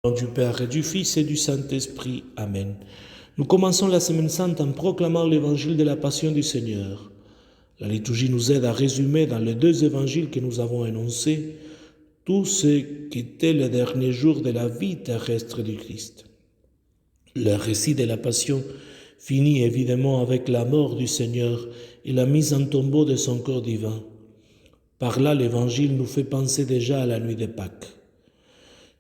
Au nom du Père et du Fils et du Saint-Esprit. Amen. Nous commençons la Semaine Sainte en proclamant l'évangile de la Passion du Seigneur. La liturgie nous aide à résumer dans les deux évangiles que nous avons énoncés tout ce qu'était le dernier jour de la vie terrestre du Christ. Le récit de la Passion finit évidemment avec la mort du Seigneur et la mise en tombeau de son corps divin. Par là, l'évangile nous fait penser déjà à la nuit de Pâques.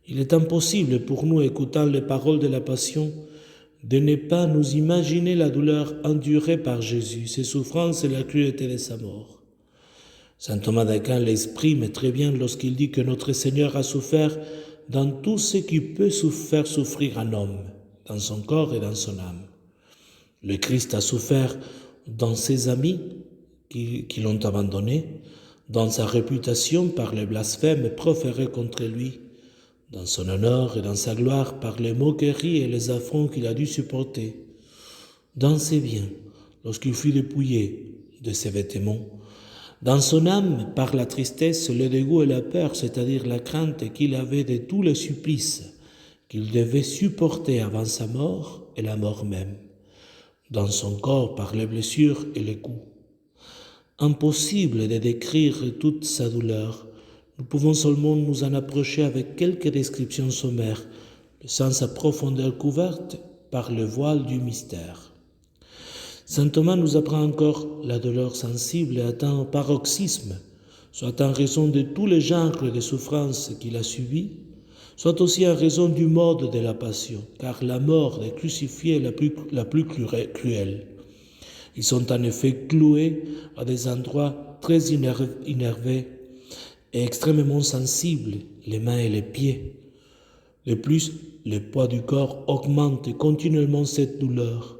Il est impossible pour nous, écoutant les paroles de la Passion, de ne pas nous imaginer la douleur endurée par Jésus, ses souffrances et la cruauté de sa mort. Saint Thomas d'Aquin l'exprime très bien lorsqu'il dit que notre Seigneur a souffert dans tout ce qui peut faire souffrir un homme, dans son corps et dans son âme. Le Christ a souffert dans ses amis qui l'ont abandonné, dans sa réputation par les blasphèmes proférés contre lui, dans son honneur et dans sa gloire par les moqueries et les affronts qu'il a dû supporter, dans ses biens, lorsqu'il fut dépouillé de ses vêtements, dans son âme par la tristesse, le dégoût et la peur, c'est-à-dire la crainte qu'il avait de tous les supplices qu'il devait supporter avant sa mort et la mort même, dans son corps par les blessures et les coups. Impossible de décrire toute sa douleur. Nous pouvons seulement nous en approcher avec quelques descriptions sommaires, sans sa profondeur couverte par le voile du mystère. Saint Thomas nous apprend encore la douleur sensible atteint au paroxysme, soit en raison de tous les genres de souffrances qu'il a subies, soit aussi en raison du mode de la passion, car la mort des crucifiés est la plus cruelle. Ils sont en effet cloués à des endroits très innervés et extrêmement sensibles, les mains et les pieds. De plus, le poids du corps augmente continuellement cette douleur.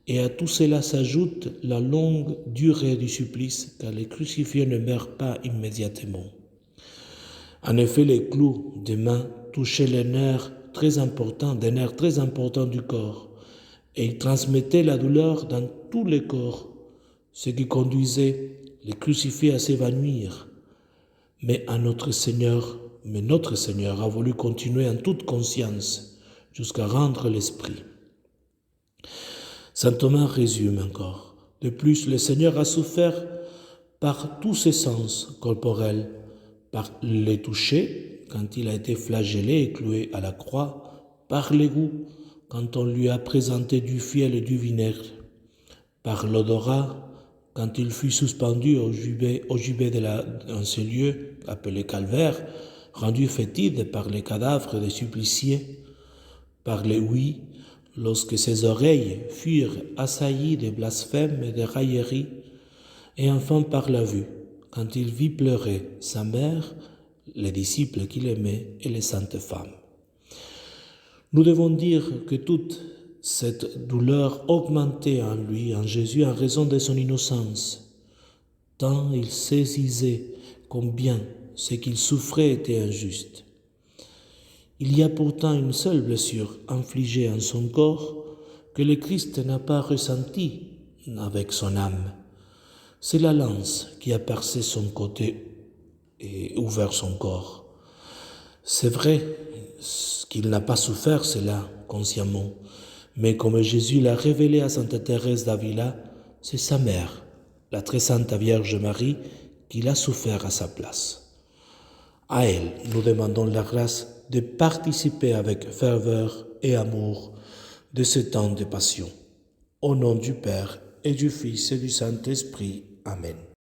Et à tout cela s'ajoute la longue durée du supplice, car les crucifiés ne meurent pas immédiatement. En effet, les clous des mains touchaient des nerfs très importants du corps, et ils transmettaient la douleur dans tous les corps, ce qui conduisait les crucifiés à s'évanouir. Mais notre Seigneur a voulu continuer en toute conscience jusqu'à rendre l'esprit. Saint Thomas résume encore. De plus, le Seigneur a souffert par tous ses sens corporels, par les toucher quand il a été flagellé et cloué à la croix, par les goûts quand on lui a présenté du fiel et du vinaigre, par l'odorat quand il fut suspendu au gibet dans ce lieu appelé calvaire, rendu fétide par les cadavres des suppliciés, par les ouïes, lorsque ses oreilles furent assaillies de blasphèmes et de railleries, et enfin par la vue, quand il vit pleurer sa mère, les disciples qu'il aimait et les saintes femmes. Nous devons dire que toute cette douleur augmentait en lui, en Jésus, en raison de son innocence, tant il saisissait combien ce qu'il souffrait était injuste. Il y a pourtant une seule blessure infligée en son corps que le Christ n'a pas ressentie avec son âme. C'est la lance qui a percé son côté et ouvert son corps. C'est vrai qu'il n'a pas souffert cela consciemment, mais comme Jésus l'a révélé à Sainte Thérèse d'Avila, c'est sa mère, la très sainte Vierge Marie, qui l'a souffert à sa place. À elle, nous demandons la grâce de participer avec ferveur et amour de ce temps de passion. Au nom du Père et du Fils et du Saint-Esprit. Amen.